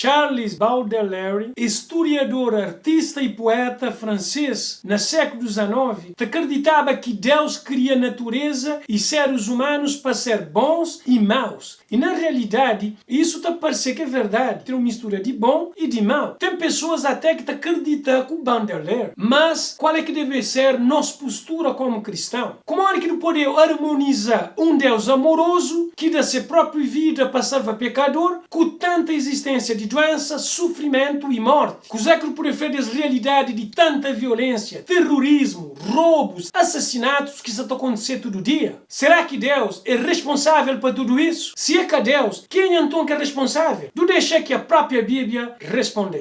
Charles Baudelaire, historiador, artista e poeta francês no século XIX, acreditava que Deus cria a natureza e seres humanos para ser bons e maus. E na realidade, isso te parece que é verdade. Tem uma mistura de bom e de mau. Tem pessoas até que acreditam com Baudelaire. Mas qual é que deve ser nossa postura como cristão? Como é que não podemos harmonizar um Deus amoroso que dá sua própria vida para salvar pecador com tanta existência de doença, sofrimento e morte? Como é que não podemos fazer a realidade de tanta violência, terrorismo, roubos, assassinatos que está acontecendo todo dia? Será que Deus é responsável por tudo isso? Se é que Deus, quem então que é responsável? Do deixar que a própria Bíblia responder.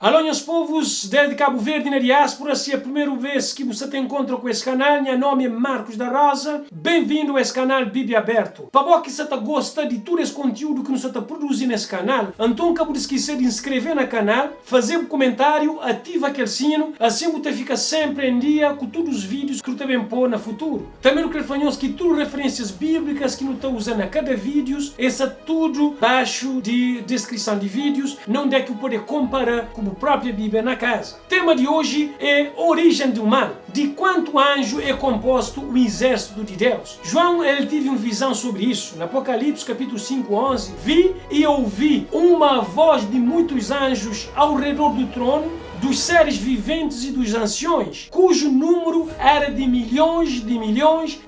Alô, meus povos de Cabo Verde e na diáspora, se é a primeira vez que você tem encontro com esse canal, meu nome é Marcos da Rosa, bem-vindo a esse canal Bíblia Aberto. Para você que está gosta de todo esse conteúdo que nós está produzindo nesse canal, então acabo de esquecer de inscrever no canal, fazer um comentário, ativa aquele sino, assim você fica sempre em dia com todos os vídeos que eu também pôr no futuro. Também eu quero falar que todas as referências bíblicas que nós está usando a cada vídeo, essa tudo abaixo de descrição de vídeos, não dá que eu poder comparar com a própria Bíblia na casa. O tema de hoje é origem do mal. De quanto anjo é composto o exército de Deus? João, ele teve uma visão sobre isso. No Apocalipse, capítulo 5:11, vi e ouvi uma voz de muitos anjos ao redor do trono, dos seres viventes e dos anciões, cujo número era de milhões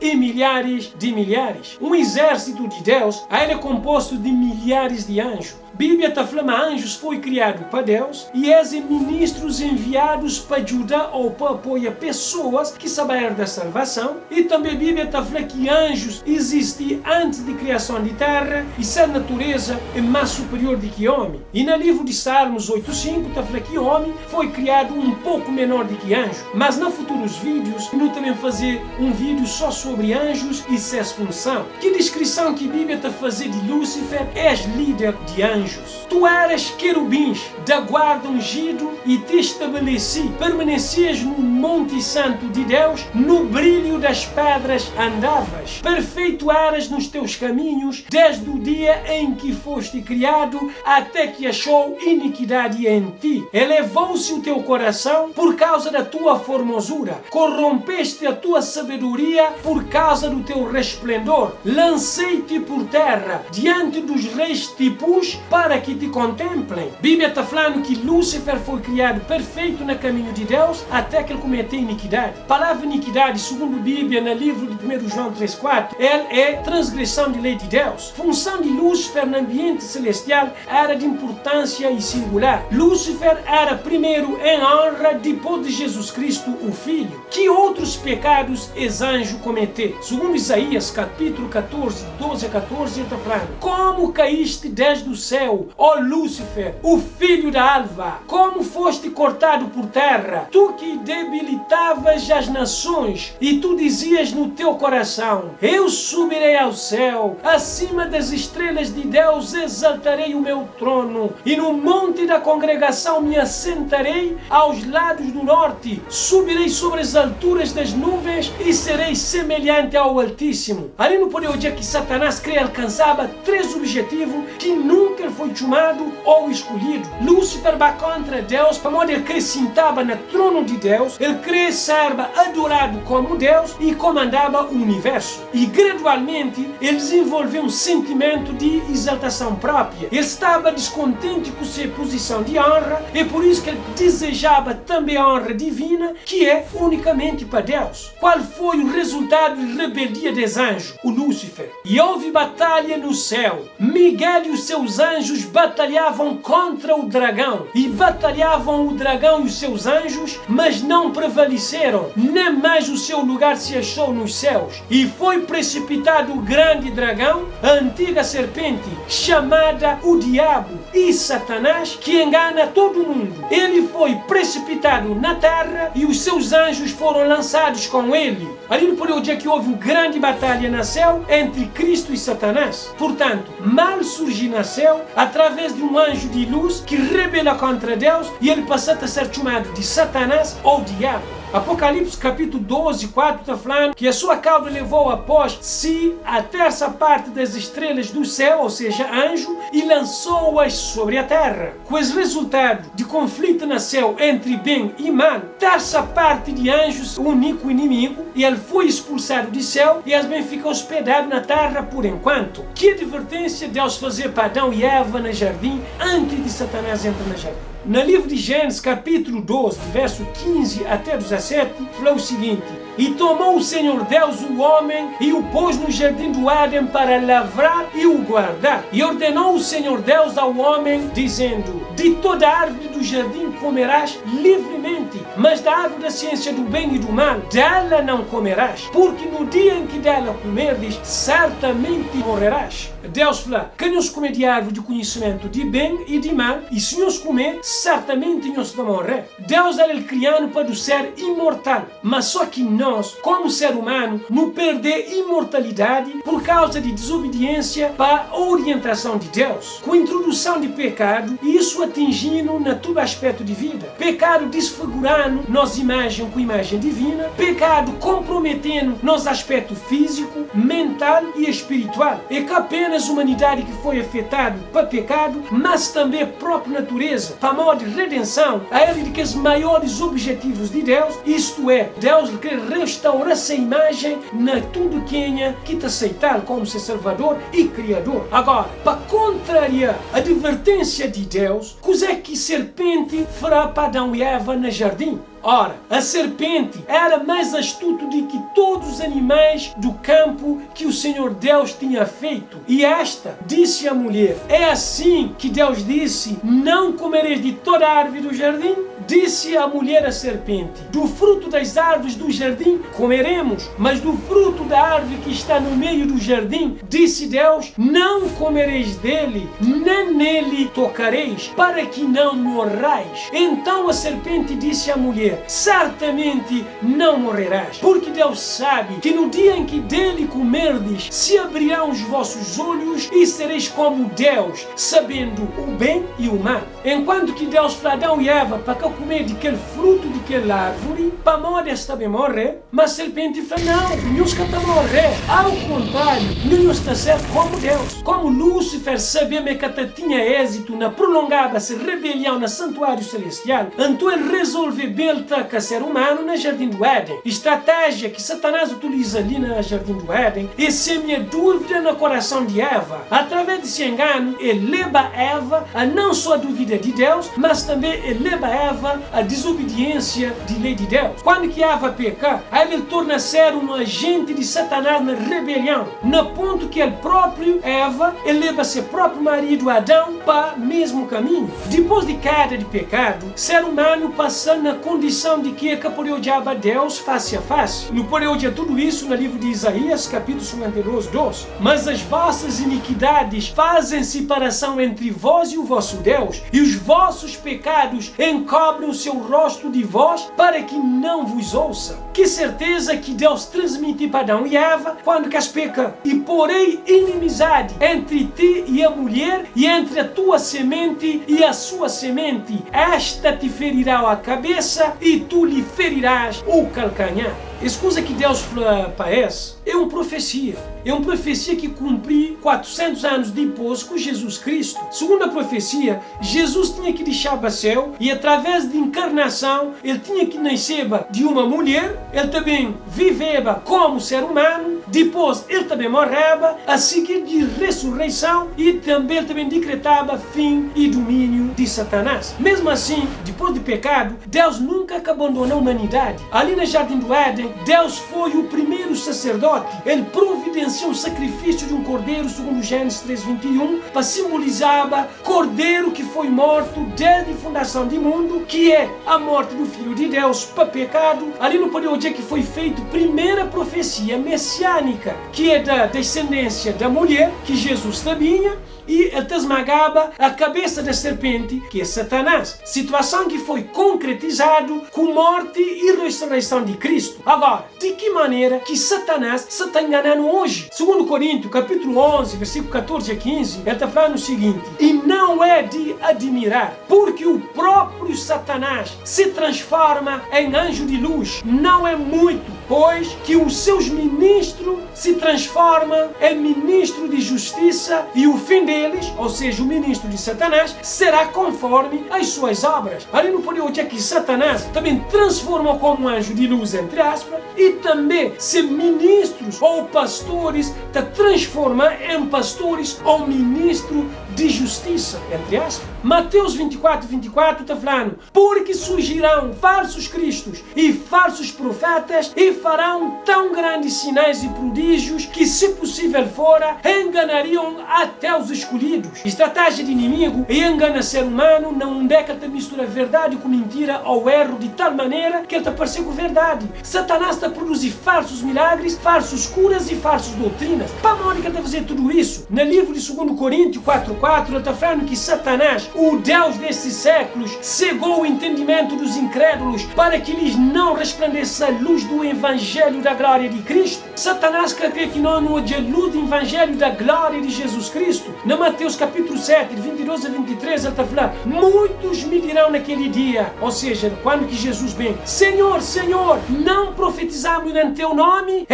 e milhares de milhares. Um exército de Deus era composto de milhares de anjos. Bíblia está falando que anjos foi criado para Deus e são ministros enviados para ajudar ou para apoiar pessoas que sabem da salvação. E também a Bíblia está falando que anjos existiam antes da criação da terra e sua natureza é mais superior do que homem. E no livro de Salmos 8:5 está falando que homem foi criado um pouco menor do que anjo. Mas nos futuros vídeos, nós também fazer um vídeo só sobre anjos e sua função. Que descrição que a Bíblia está fazendo de Lúcifer? És líder de anjos. Tu eras querubins da guarda ungido e te estabeleci. Permanecias no monte santo de Deus, no brilho das pedras andavas. Perfeito eras nos teus caminhos, desde o dia em que foste criado, até que achou iniquidade em ti. Elevou-se o teu coração por causa da tua formosura. Corrompeste a tua sabedoria por causa do teu resplendor. Lancei-te por terra, diante dos reis te pus, para que te contemplem. A Bíblia está falando que Lúcifer foi criado perfeito no caminho de Deus até que ele cometeu iniquidade. A palavra iniquidade, segundo a Bíblia, no livro de 1 João 3:4, é transgressão de lei de Deus. A função de Lúcifer no ambiente celestial era de importância e singular. Lúcifer era primeiro em honra depois de Jesus Cristo, o Filho. Que outros pecados esse anjo cometeu? Segundo Isaías, capítulo 14, 12 a 14, ele está falando: como caíste desde o céu, ó Lúcifer, o filho da alva, como foste cortado por terra, tu que debilitavas as nações, e tu dizias no teu coração: eu subirei ao céu, acima das estrelas de Deus exaltarei o meu trono, e no monte da congregação me assentarei aos lados do norte, subirei sobre as alturas das nuvens e serei semelhante ao Altíssimo. Ali não pode dizer que Satanás queria alcançava três objetivos que nunca foi chamado ou escolhido. Lúcifer vai contra Deus, para onde ele acrescentava no trono de Deus, ele queria ser adorado como Deus e comandava o universo. E gradualmente ele desenvolveu um sentimento de exaltação própria. Ele estava descontente com sua posição de honra e por isso que ele desejava também a honra divina, que é unicamente para Deus. Qual foi o resultado da rebeldia dos anjos? O Lúcifer. E houve batalha no céu. Miguel e os seus anjos anjos batalhavam contra o dragão, e batalhavam o dragão e os seus anjos, mas não prevaleceram, nem mais o seu lugar se achou nos céus. E foi precipitado o grande dragão, a antiga serpente, chamada o diabo e Satanás, que engana todo mundo. Ele foi precipitado na terra e os seus anjos foram lançados com ele. Ali no período em que houve uma grande batalha no céu entre Cristo e Satanás. Portanto, mal surge no céu através de um anjo de luz que rebela contra Deus e ele passa a ser chamado de Satanás ou diabo. Apocalipse capítulo 12, 4 está falando que a sua cauda levou após si a terça parte das estrelas do céu, ou seja, anjo, e lançou-as sobre a terra. Com os resultados de conflito no céu entre bem e mal, terça parte de anjos, o único inimigo, e ele foi expulsado do céu e eles bem ficam hospedados na terra por enquanto. Que advertência Deus fazia para Adão e Eva no jardim antes de Satanás entrar no jardim? No livro de Gênesis, capítulo 12, verso 15 até 17, fala o seguinte: E tomou o Senhor Deus o homem e o pôs no jardim do Éden para lavrar e o guardar. E ordenou o Senhor Deus ao homem, dizendo: De toda árvore do jardim comerás livremente, mas da árvore da ciência do bem e do mal, dela não comerás, porque no dia em que dela comerdes, certamente morrerás. Deus fala: quem nos comer de árvore de conhecimento de bem e de mal, e se nos comer, certamente nós vamos morrer. Deus é ele criado para o ser imortal, mas só que nós, como ser humano, não perder imortalidade por causa de desobediência para a orientação de Deus. Com a introdução de pecado, isso atingindo na todo aspecto de vida. Pecado desfigurando nossa imagem com imagem divina, pecado comprometendo nosso aspecto físico, mental e espiritual. É que apenas a humanidade que foi afetada para pecado, mas também a própria natureza, para modo de redenção, a ele de que os maiores objetivos de Deus, isto é, Deus quer restaurar essa imagem na tudo quem que te aceitar como seu Salvador e Criador. Agora, para contrariar a advertência de Deus, o é que serpente fará para Adão e Eva no jardim? Ora, a serpente era mais astuta do que todos os animais do campo que o Senhor Deus tinha feito. E esta disse à mulher: é assim que Deus disse: não comereis de toda a árvore do jardim? Disse a mulher à serpente: do fruto das árvores do jardim comeremos, mas do fruto da árvore que está no meio do jardim, disse Deus, não comereis dele, nem nele tocareis, para que não morrais. Então a serpente disse à mulher: certamente não morrerás, porque Deus sabe que no dia em que dele comerdes, se abrirão os vossos olhos e sereis como Deus, sabendo o bem e o mal. Enquanto que Deus falou a Adão e Eva para comer daquele fruto daquela árvore, para morrer também morrer, mas a serpente falou: não, não está a morrer. Ao contrário, não está a ser como Deus. Como Lúcifer sabia que tinha êxito na prolongada-se rebelião no santuário celestial, então ele resolveu bem com o ser humano no jardim do Éden. Estratégia que Satanás utiliza ali no jardim do Éden é semear dúvida no coração de Eva. Através desse engano, ele leva Eva a não só a dúvida de Deus, mas também ele leva Eva a desobediência de lei de Deus. Quando que Eva peca, aí ele torna ser um agente de Satanás na rebelião, no ponto que ele próprio, Eva, ele leva seu próprio marido Adão para o mesmo caminho. Depois de queda de pecado, o ser humano passa na condição de que pode odiar a Deus face a face. Não pode odiar tudo isso no livro de Isaías, capítulo 52, 2. Mas as vossas iniquidades fazem separação entre vós e o vosso Deus, e os vossos pecados encobrem o seu rosto de vós para que não vos ouça. Que certeza que Deus transmite para Adão e Eva quando que as peca: e porei inimizade entre ti e a mulher, e entre a tua semente e a sua semente. Esta te ferirá a cabeça e tu lhe ferirás o calcanhar. Essa coisa que Deus fala para essa é uma profecia. É uma profecia que cumpri 400 anos depois com Jesus Cristo. Segundo a profecia, Jesus tinha que deixar para o céu e através de encarnação ele tinha que nascer de uma mulher, ele também viveva como ser humano, depois ele também morreva, a seguir de ressurreição, e também ele também decretava fim e domínio de Satanás. Mesmo assim, depois do pecado, Deus nunca abandonou a humanidade. Ali no jardim do Éden, Deus foi o primeiro sacerdote. Ele providenciou o sacrifício de um cordeiro, segundo Gênesis 3:21, para simbolizar cordeiro que foi morto desde a fundação do mundo, que é a morte do Filho de Deus para pecado. Ali no poder dizer que foi feita a primeira profecia messiânica, que é da descendência da mulher, que Jesus também, e ele esmagava a cabeça da serpente, que é Satanás. Situação que foi concretizado com morte e ressurreição de Cristo. Agora, de que maneira que Satanás se está enganando hoje? Segundo Coríntios, capítulo 11, versículo 14 a 15, ele está falando o seguinte: e não é de admirar, porque o próprio Satanás se transforma em anjo de luz. Não é muito, pois, que os seus ministros se transformam em ministro de justiça, e o fim deles, ou seja, o ministro de Satanás, será conforme as suas obras. Ali no poder dizer que Satanás também transformou como anjo de luz, entre aspas, e também se ministros ou pastores te transforma em pastores ou ministro de justiça, entre aspas. Mateus 24:24 está falando: porque surgirão falsos cristos e falsos profetas e farão tão grandes sinais e prodígios que, se possível fora, enganariam até os escolhidos. Estratégia de inimigo e engana ser humano, não é que ele mistura verdade com mentira ou erro de tal maneira que ele está parecendo com verdade. Satanás está a produzir falsos milagres, falsos curas e falsas doutrinas. Para onde que ele está a fazer tudo isso? No livro de 2 Coríntios 4:4 ele está falando que Satanás, o Deus desses séculos, cegou o entendimento dos incrédulos para que lhes não resplandeça a luz do Evangelho da glória de Cristo. Satanás quer crer que não é a luz do Evangelho da glória de Jesus Cristo. Na Mateus capítulo 7, 22 a 23, ele está falando: muitos me dirão naquele dia, ou seja, quando que Jesus vem: Senhor, Senhor, não profetizamos em teu nome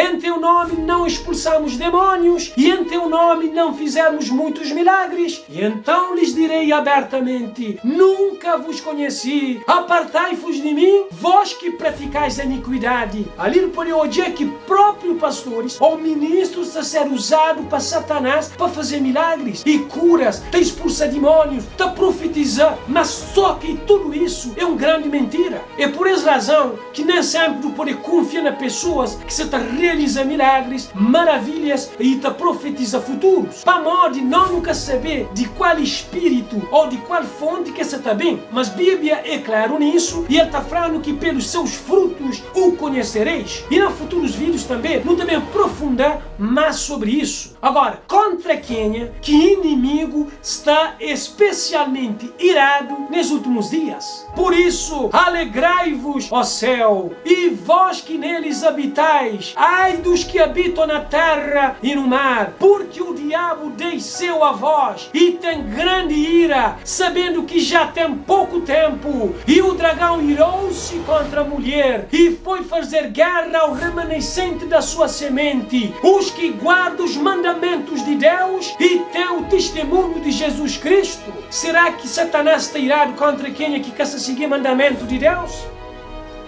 não expulsamos demônios, e em teu nome não fizemos muitos milagres? E então lhes direi abertamente: nunca vos conheci, apartai-vos de mim, vós que praticais a iniquidade. Ali no poder hoje que próprio pastores ou ministros está ser usado para Satanás para fazer milagres e curas, para expulsar demônios, para profetizar, mas só que tudo isso é uma grande mentira. É por essa razão que nem sempre tu pode confiar nas pessoas que se está realiza milagres, maravilhas e te profetiza futuros. Para modo de não nunca saber de qual espírito ou de qual fonte que você está bem. Mas a Bíblia é claro nisso, e ele está falando que pelos seus frutos o conhecereis. E nos futuros vídeos também, não também aprofundar mais sobre isso. Agora, contra quem é que inimigo está especialmente irado nos últimos dias? Por isso, alegrai-vos, ó céu, e vós que neles habitais, ai dos que habitam na terra e no mar, porque o diabo desceu a vós e tem grande ira, sabendo que já tem pouco tempo, e o dragão irou-se contra a mulher e foi fazer guerra ao remanescente da sua semente, os que guardam os mandamentos de Deus e têm o testemunho de Jesus Cristo. Será que Satanás está irado contra quem é que quer seguir o mandamento de Deus?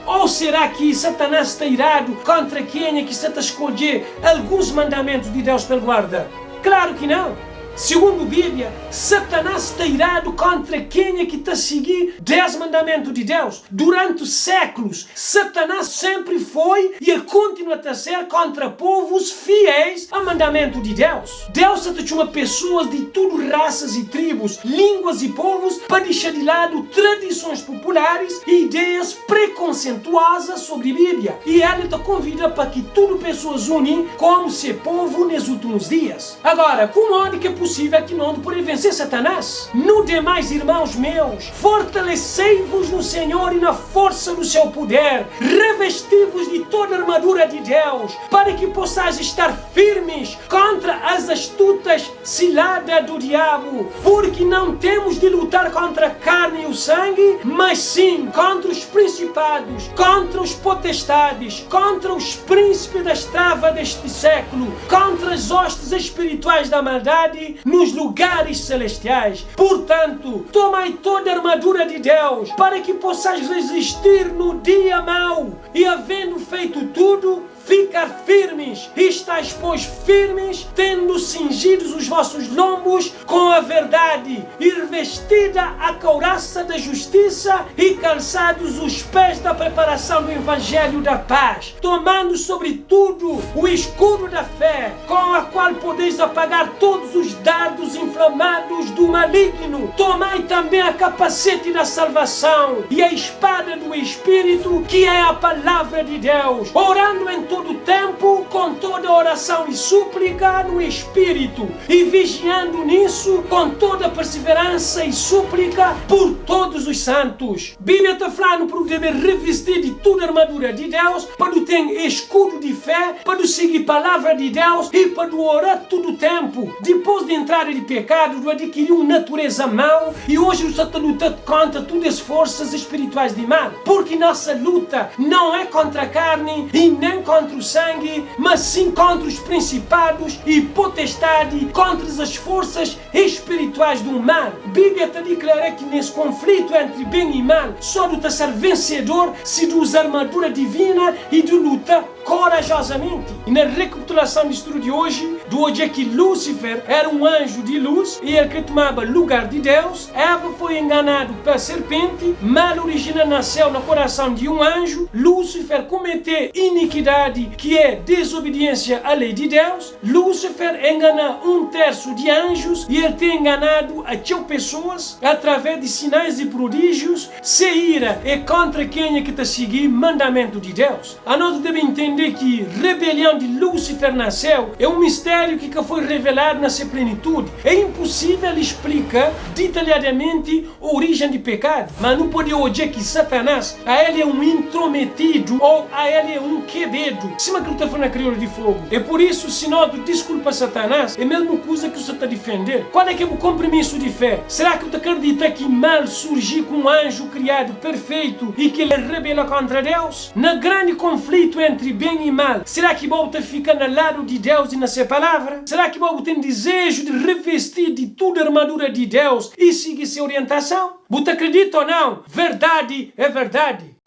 Ou será que Satanás está irado contra quem é que está a escolher alguns mandamentos de Deus para guardar? Claro que não. Segundo a Bíblia, Satanás está irado contra quem é que está a seguir 10 mandamentos de Deus. Durante séculos, Satanás sempre foi e ele continua a ser contra povos fiéis ao mandamento de Deus. Deus chamou pessoas de tudo, raças e tribos, línguas e povos, para deixar de lado tradições populares e ideias preconceituosas sobre a Bíblia. E ele te convida para que tudo pessoas unem como ser povo nos últimos dias. Agora, como é que é possível que não pode vencer Satanás? No demais, irmãos meus, fortalecei-vos no Senhor e na força do seu poder, revesti-vos de toda a armadura de Deus, para que possais estar firmes contra as astutas ciladas do diabo, porque não temos de lutar contra a carne e o sangue, mas sim contra os principados, contra os potestades, contra os príncipes das trevas deste século, contra as hostes espirituais da maldade nos lugares celestiais. Portanto, tomai toda a armadura de Deus, para que possais resistir no dia mau, e havendo feito tudo, ficar firmes. Estais, pois, firmes, tendo cingidos os vossos lombos com a verdade, e revestida a couraça da justiça, e calçados os pés da preparação do evangelho da paz, tomando sobretudo o escudo da fé, com a qual podeis apagar todos os dardos inflamados do maligno. Tomai também a capacete da salvação e a espada do Espírito, que é a palavra de Deus, orando em todo tempo com toda oração e súplica no Espírito, e vigiando nisso com toda perseverança e súplica por todos os santos. Bíblia está falando para o dever revestir de toda a armadura de Deus, para o ter escudo de fé, para o seguir a palavra de Deus e para o orar todo o tempo. Depois de entrar de pecado, de adquirir uma natureza mau, e hoje você está lutando contra todas as forças espirituais de mal, porque nossa luta não é contra a carne e nem contra o sangue, mas sim contra os principados e potestades, contra as forças espirituais do mal. A Bíblia te declara que nesse conflito entre bem e mal, só de ser vencedor se usa a armadura divina e de lutar corajosamente. E na recapitulação do estudo de hoje é que Lúcifer era um anjo de luz e ele que tomava lugar de Deus. Eva foi enganado pela serpente, mal original nasceu no coração de um anjo. Lúcifer cometeu iniquidade, que é desobediência à lei de Deus. Lúcifer engana 1/3 de anjos e ele tem enganado a pessoas através de sinais e prodígios. Se ira é contra quem é que está seguindo mandamento de Deus. A nós devemos entender que rebelião de Lúcifer nasceu é um mistério que foi revelado na sua plenitude. É impossível explicar detalhadamente a origem do pecado, mas não pode dizer que Satanás, a ele é um intrometido ou a ele é um quebedo. Cima que ele está falando na crioula de fogo. É por isso, se nós desculpa Satanás, é a mesma coisa que você está defendendo. Qual é que é o compromisso de fé? Será que você acredita que mal surgiu com um anjo criado perfeito e que ele rebela contra Deus? No grande conflito entre bem e mal, será que você fica no lado de Deus e na sua palavra? Será que você tem desejo de revestir de toda a armadura de Deus e seguir sua orientação? Você acredita ou não? Verdade é verdade.